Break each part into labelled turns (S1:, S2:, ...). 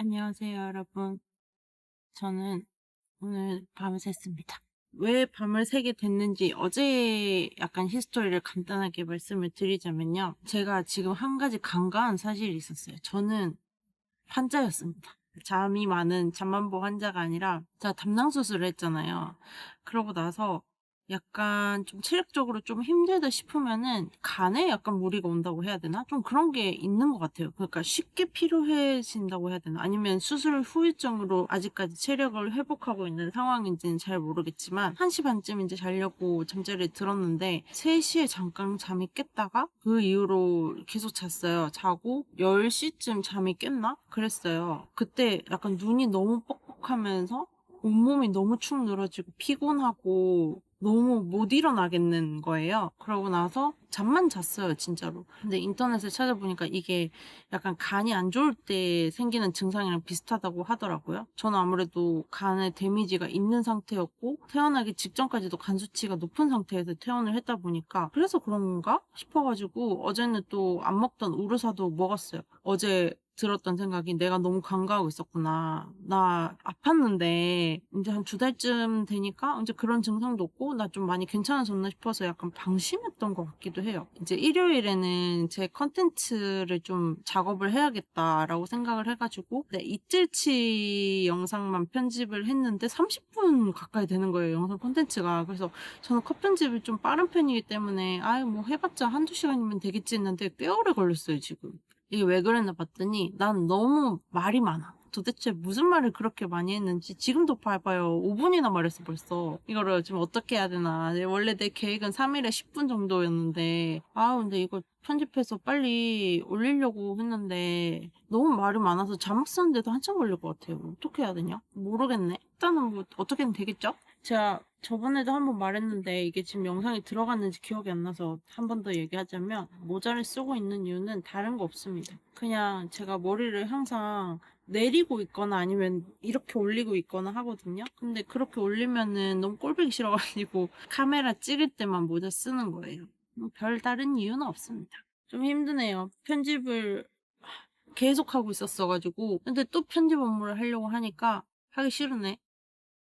S1: 안녕하세요, 여러분. 저는 오늘 밤을 샜습니다. 왜 밤을 새게 됐는지 어제 약간 히스토리를 간단하게 말씀을 드리자면요. 제가 지금 한 가지 간과한 사실이 있었어요. 저는 환자였습니다. 잠이 많은 잠만보 환자가 아니라 제가 담낭 수술을 했잖아요. 그러고 나서 약간 좀 체력적으로 좀 힘들다 싶으면은 간에 약간 무리가 온다고 해야 되나? 좀 그런 게 있는 것 같아요. 그러니까 쉽게 피로해진다고 해야 되나? 아니면 수술 후유증으로 아직까지 체력을 회복하고 있는 상황인지는 잘 모르겠지만 1시 반쯤 이제 자려고 잠자리에 들었는데 3시에 잠깐 잠이 깼다가 그 이후로 계속 잤어요. 자고 10시쯤 잠이 깼나? 그랬어요. 그때 약간 눈이 너무 뻑뻑하면서 온몸이 너무 축 늘어지고 피곤하고 너무 못 일어나겠는 거예요. 그러고 나서 잠만 잤어요, 진짜로. 근데 인터넷에 찾아보니까 이게 약간 간이 안 좋을 때 생기는 증상이랑 비슷하다고 하더라고요. 저는 아무래도 간에 데미지가 있는 상태였고 태어나기 직전까지도 간 수치가 높은 상태에서 퇴원을 했다 보니까 그래서 그런가 싶어가지고 어제는 또 안 먹던 우르사도 먹었어요. 어제 들었던 생각이 내가 너무 간과하고 있었구나. 나 아팠는데 이제 한 2달쯤 되니까 이제 그런 증상도 없고 나 좀 많이 괜찮아졌나 싶어서 약간 방심했던 것 같기도 해요. 이제 일요일에는 제 컨텐츠를 좀 작업을 해야겠다라고 생각을 해가지고 네, 이틀치 영상만 편집을 했는데 30분 가까이 되는 거예요. 영상 컨텐츠가. 그래서 저는 컷 편집이 좀 빠른 편이기 때문에 아유 뭐 해봤자 한두 시간이면 되겠지 했는데 꽤 오래 걸렸어요 지금. 이게 왜 그랬나 봤더니 난 너무 말이 많아. 도대체 무슨 말을 그렇게 많이 했는지 지금도 봐봐요. 5분이나 말했어 벌써. 이거를 지금 어떻게 해야 되나. 원래 내 계획은 3일에 10분 정도였는데 근데 이거 편집해서 빨리 올리려고 했는데 너무 말이 많아서 자막 쓰는데도 한참 걸릴 것 같아요. 어떻게 해야 되냐? 모르겠네. 일단은 뭐 어떻게든 되겠죠? 제가 저번에도 한번 말했는데 이게 지금 영상이 들어갔는지 기억이 안 나서 한 번 더 얘기하자면 모자를 쓰고 있는 이유는 다른 거 없습니다. 그냥 제가 머리를 항상 내리고 있거나 아니면 이렇게 올리고 있거나 하거든요. 근데 그렇게 올리면은 너무 꼴보기 싫어가지고 카메라 찍을 때만 모자 쓰는 거예요. 별 다른 이유는 없습니다. 좀 힘드네요. 편집을 계속 하고 있었어가지고 근데 또 편집 업무를 하려고 하니까 하기 싫으네.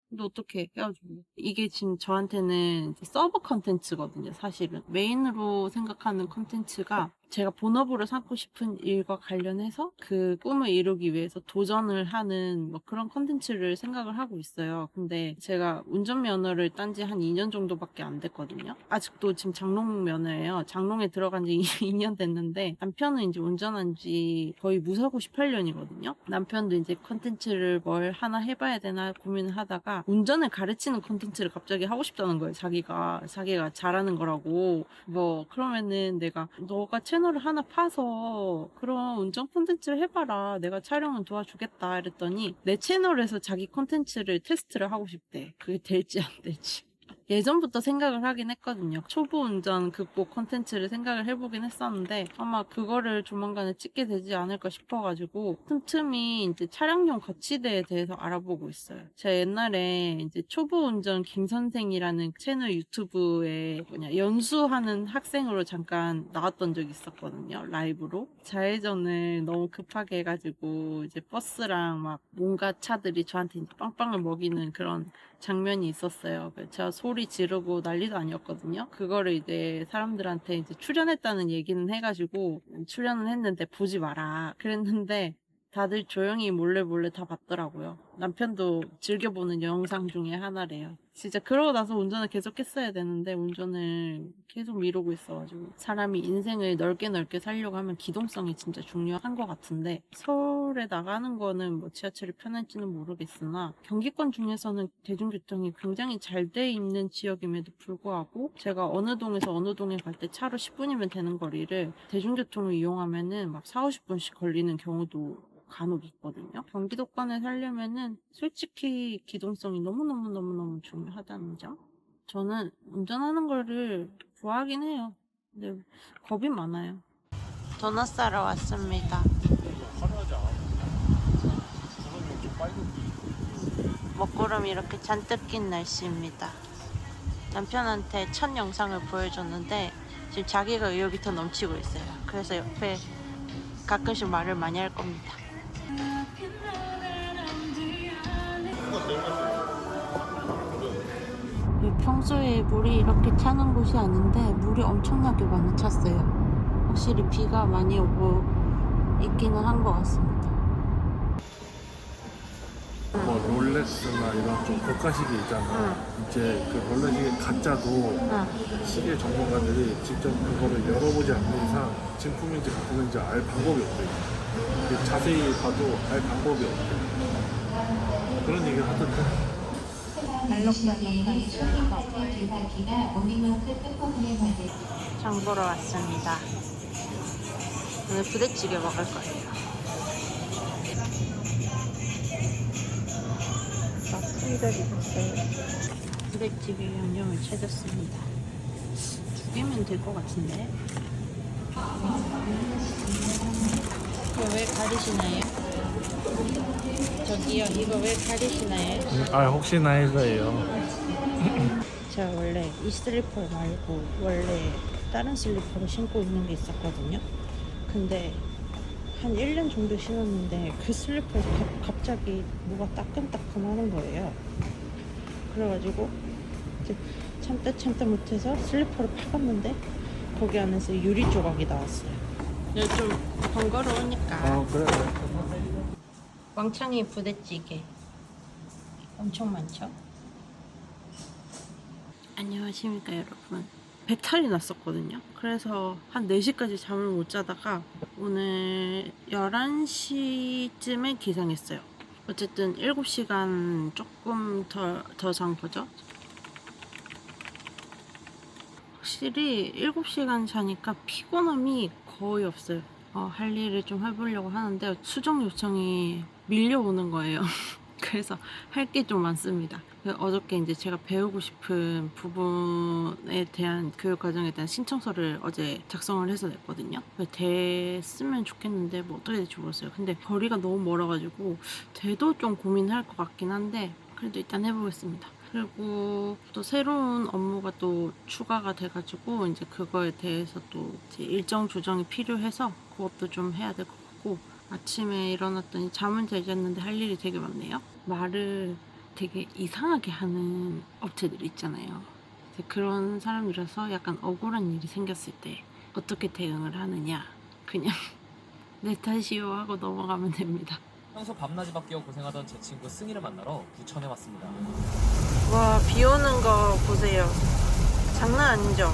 S1: 근데 어떻게 해가지고 이게 지금 저한테는 서브 컨텐츠거든요. 사실은 메인으로 생각하는 컨텐츠가 제가 본업으로 삼고 싶은 일과 관련해서 그 꿈을 이루기 위해서 도전을 하는 뭐 그런 컨텐츠를 생각을 하고 있어요. 근데 제가 운전면허를 딴 지 한 2년 정도밖에 안 됐거든요. 아직도 지금 장롱 면허예요. 장롱에 들어간 지 2년 됐는데 남편은 이제 운전한 지 거의 무사고 18년이거든요. 남편도 이제 컨텐츠를 뭘 하나 해봐야 되나 고민을 하다가 운전을 가르치는 컨텐츠를 갑자기 하고 싶다는 거예요. 자기가 잘하는 거라고. 뭐 그러면은 내가 너가 채널을 하나 파서 그런 운전 콘텐츠를 해봐라. 내가 촬영은 도와주겠다. 이랬더니 내 채널에서 자기 콘텐츠를 테스트를 하고 싶대. 그게 될지 안 될지. 예전부터 생각을 하긴 했거든요. 초보 운전 극복 콘텐츠를 생각을 해보긴 했었는데 아마 그거를 조만간에 찍게 되지 않을까 싶어가지고 틈틈이 이제 차량용 거치대에 대해서 알아보고 있어요. 제가 옛날에 이제 초보 운전 김선생이라는 채널 유튜브에 연수하는 학생으로 잠깐 나왔던 적이 있었거든요. 라이브로. 좌회전을 너무 급하게 해가지고 이제 버스랑 막 온갖 차들이 저한테 이제 빵빵을 먹이는 그런 장면이 있었어요. 제가 소리 지르고 난리도 아니었거든요. 그거를 이제 사람들한테 이제 출연했다는 얘기는 해가지고 출연을 했는데 보지 마라. 그랬는데 다들 조용히 몰래 몰래 다 봤더라고요. 남편도 즐겨보는 영상 중에 하나래요. 진짜 그러고 나서 운전을 계속 했어야 되는데 운전을 계속 미루고 있어가지고 사람이 인생을 넓게 넓게 살려고 하면 기동성이 진짜 중요한 것 같은데 서울에 나가는 거는 뭐 지하철이 편할지는 모르겠으나 경기권 중에서는 대중교통이 굉장히 잘 돼 있는 지역임에도 불구하고 제가 어느 동에서 어느 동에 갈 때 차로 10분이면 되는 거리를 대중교통을 이용하면은 막 4, 50분씩 걸리는 경우도 간혹 있거든요. 경기도권에 살려면은 솔직히 기동성이 너무너무너무너무 중요하다는 점. 저는 운전하는 거를 좋아하긴 해요. 근데 겁이 많아요. 도넛 사러 왔습니다. 먹구름이 이렇게 잔뜩 낀 날씨입니다. 남편한테 첫 영상을 보여줬는데 지금 자기가 의욕이 더 넘치고 있어요. 그래서 옆에 가끔씩 말을 많이 할 겁니다. 평소에 물이 이렇게 차는 곳이 아닌데 물이 엄청나게 많이 찼어요. 확실히 비가 많이 오고 있기는 한 것 같습니다.
S2: 뭐 롤렉스나 이런 좀 고가시계 있잖아. 이제 그 롤렉시계 가짜도 시계 전문가들이 직접 그거를 열어보지 않는 이상 진품인지 가품인지 알 방법이 없대. 자세히 봐도 알 방법이 없대. 그런 얘기를 하던데.
S1: 장 보러 왔습니다. 오늘 부대찌개 먹을 거예요. 부대찌개 양념을 찾았습니다. 2개면 될 것 같은데. 이거 왜 가리시나요? 저기요, 이거 왜 가리시나요?
S2: 혹시나 해서예요.
S1: 제가 원래 이 슬리퍼 말고 원래 다른 슬리퍼를 신고 있는 게 있었거든요. 근데 한 1년 정도 신었는데 그 슬리퍼에서 갑자기 뭐가 따끔따끔 하는 거예요. 그래가지고 이제 참다 못해서 슬리퍼를 파봤는데 거기 안에서 유리 조각이 나왔어요. 좀 번거로우니까.
S2: 그래.
S1: 왕창이 부대찌개 엄청 많죠? 안녕하십니까 여러분. 배탈이 났었거든요. 그래서 한 4시까지 잠을 못 자다가 오늘 11시쯤에 기상했어요. 어쨌든 7시간 조금 더 잔 거죠. 확실히 7시간 자니까 피곤함이 거의 없어요. 할 일을 좀 해보려고 하는데 수정 요청이 밀려오는 거예요. 그래서 할 게 좀 많습니다. 어저께 이제 제가 배우고 싶은 부분에 대한 교육 과정에 대한 신청서를 어제 작성을 해서 냈거든요. 됐으면 좋겠는데 뭐 어떻게 될지 모르겠어요. 근데 거리가 너무 멀어가지고 돼도 좀 고민할 것 같긴 한데 그래도 일단 해보겠습니다. 그리고 또 새로운 업무가 또 추가가 돼가지고 이제 그거에 대해서 또 이제 일정 조정이 필요해서 그것도 좀 해야 될 것 같고 아침에 일어났더니 잠은 잘 잤는데 할 일이 되게 많네요. 말을 되게 이상하게 하는 업체들 있잖아요. 그런 사람이라서 약간 억울한 일이 생겼을 때 어떻게 대응을 하느냐 그냥 내 탓이요 하고 넘어가면 됩니다.
S3: 평소 밤낮이 바뀌어 고생하던 제 친구 승희를 만나러 부천에 왔습니다.
S1: 와, 비 오는 거 보세요. 장난 아니죠?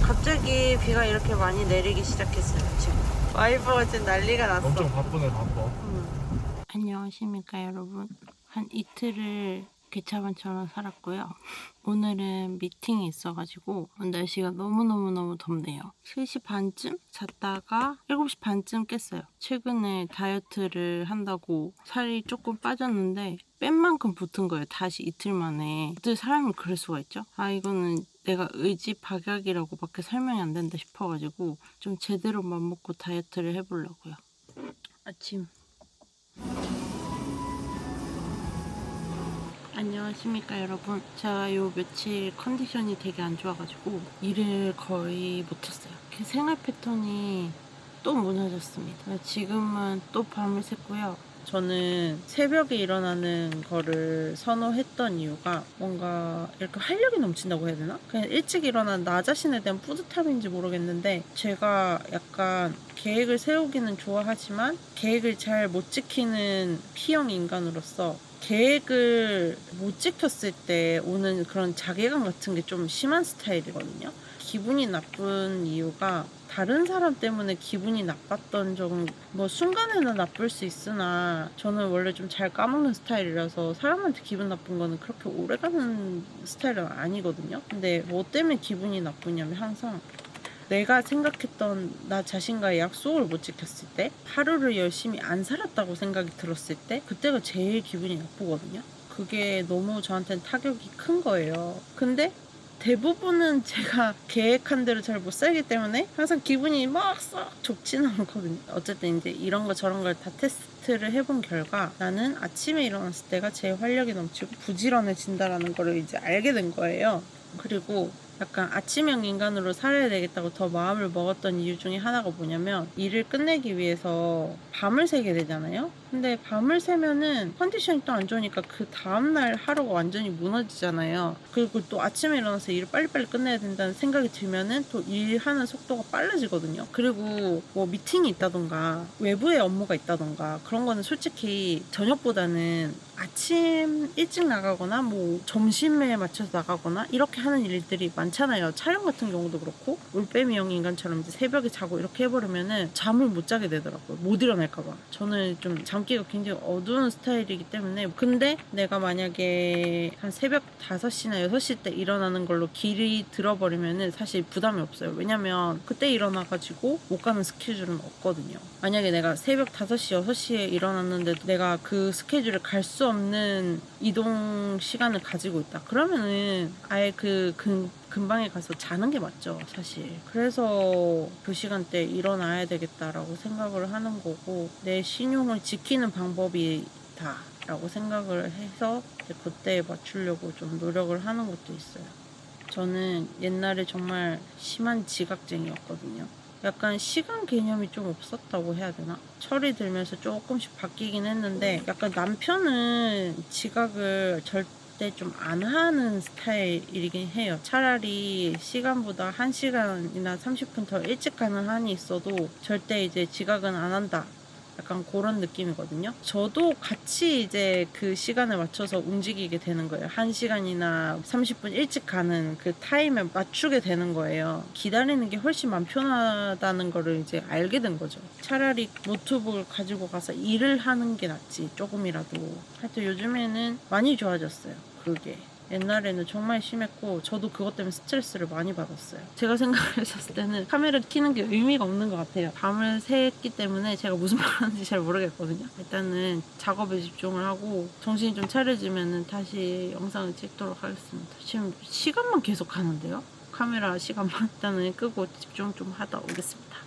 S1: 갑자기 비가 이렇게 많이 내리기 시작했어요, 지금. 와이퍼가 지금 난리가 났어.
S2: 엄청 바쁘네, 바빠.
S1: 안녕하십니까, 여러분. 한 이틀을 개차반처럼 살았고요. 오늘은 미팅이 있어가지고 날씨가 너무너무 덥네요. 3시 반쯤 잤다가 7시 반쯤 깼어요. 최근에 다이어트를 한다고 살이 조금 빠졌는데 뺀 만큼 붙은 거예요. 다시 이틀 만에. 어떻게 사람이 그럴 수가 있죠? 이거는 내가 의지 박약이라고밖에 설명이 안 된다 싶어가지고 좀 제대로 맘먹고 다이어트를 해보려고요. 아침. 안녕하십니까 여러분. 제가 요 며칠 컨디션이 되게 안 좋아가지고 일을 거의 못했어요. 생활 패턴이 또 무너졌습니다. 지금은 또 밤을 샜고요. 저는 새벽에 일어나는 거를 선호했던 이유가 뭔가 이렇게 활력이 넘친다고 해야 되나? 그냥 일찍 일어난 나 자신에 대한 뿌듯함인지 모르겠는데 제가 약간 계획을 세우기는 좋아하지만 계획을 잘 못 지키는 P형 인간으로서 계획을 못 지켰을 때 오는 그런 자괴감 같은 게 좀 심한 스타일이거든요. 기분이 나쁜 이유가 다른 사람 때문에 기분이 나빴던 적은 뭐 순간에는 나쁠 수 있으나 저는 원래 좀 잘 까먹는 스타일이라서 사람한테 기분 나쁜 거는 그렇게 오래가는 스타일은 아니거든요. 근데 뭐 때문에 기분이 나쁘냐면 항상 내가 생각했던 나 자신과의 약속을 못 지켰을 때, 하루를 열심히 안 살았다고 생각이 들었을 때 그때가 제일 기분이 나쁘거든요. 그게 너무 저한테는 타격이 큰 거예요. 근데 대부분은 제가 계획한 대로 잘 못 살기 때문에 항상 기분이 막 썩 좋지는 않거든요. 어쨌든 이제 이런 거 저런 걸 다 테스트를 해본 결과 나는 아침에 일어났을 때가 제일 활력이 넘치고 부지런해진다라는 거를 이제 알게 된 거예요. 그리고 약간 아침형 인간으로 살아야 되겠다고 더 마음을 먹었던 이유 중에 하나가 뭐냐면 일을 끝내기 위해서 밤을 새게 되잖아요. 근데 밤을 새면은 컨디션이 또 안 좋으니까 그 다음날 하루가 완전히 무너지잖아요. 그리고 또 아침에 일어나서 일을 빨리빨리 끝내야 된다는 생각이 들면은 또 일하는 속도가 빨라지거든요. 그리고 뭐 미팅이 있다던가 외부의 업무가 있다던가 그런 거는 솔직히 저녁보다는 아침 일찍 나가거나 뭐 점심에 맞춰서 나가거나 이렇게 하는 일들이 많잖아요. 촬영 같은 경우도 그렇고 올빼미형 인간처럼 이제 새벽에 자고 이렇게 해버리면은 잠을 못 자게 되더라고요. 못 일어날까봐. 저는 좀 잠기가 굉장히 어두운 스타일이기 때문에 근데 내가 만약에 한 새벽 5시나 6시 때 일어나는 걸로 길이 들어버리면은 사실 부담이 없어요. 왜냐면 그때 일어나가지고 못 가는 스케줄은 없거든요. 만약에 내가 새벽 5시, 6시에 일어났는데도 내가 그 스케줄을 갈 수 없는 이동 시간을 가지고 있다. 그러면은 아예 그 근방에 가서 자는 게 맞죠, 사실. 그래서 그 시간대에 일어나야 되겠다라고 생각을 하는 거고 내 신용을 지키는 방법이다 라고 생각을 해서 그때에 맞추려고 좀 노력을 하는 것도 있어요. 저는 옛날에 정말 심한 지각쟁이였거든요. 약간 시간 개념이 좀 없었다고 해야 되나? 철이 들면서 조금씩 바뀌긴 했는데 약간 남편은 지각을 절대 좀 안 하는 스타일이긴 해요. 차라리 시간보다 1시간이나 30분 더 일찍 가는 한이 있어도 절대 이제 지각은 안 한다. 약간 그런 느낌이거든요. 저도 같이 이제 그 시간에 맞춰서 움직이게 되는 거예요. 1시간이나 30분 일찍 가는 그 타임에 맞추게 되는 거예요. 기다리는 게 훨씬 마음 편하다는 거를 이제 알게 된 거죠. 차라리 노트북을 가지고 가서 일을 하는 게 낫지, 조금이라도. 하여튼 요즘에는 많이 좋아졌어요. 그게. 옛날에는 정말 심했고 저도 그것 때문에 스트레스를 많이 받았어요. 제가 생각했을 때는 카메라를 켜는 게 의미가 없는 것 같아요. 밤을 새기 때문에 제가 무슨 말 하는지 잘 모르겠거든요. 일단은 작업에 집중을 하고 정신이 좀 차려지면 다시 영상을 찍도록 하겠습니다. 지금 시간만 계속 가는데요? 카메라 시간만 일단은 끄고 집중 좀 하다 오겠습니다.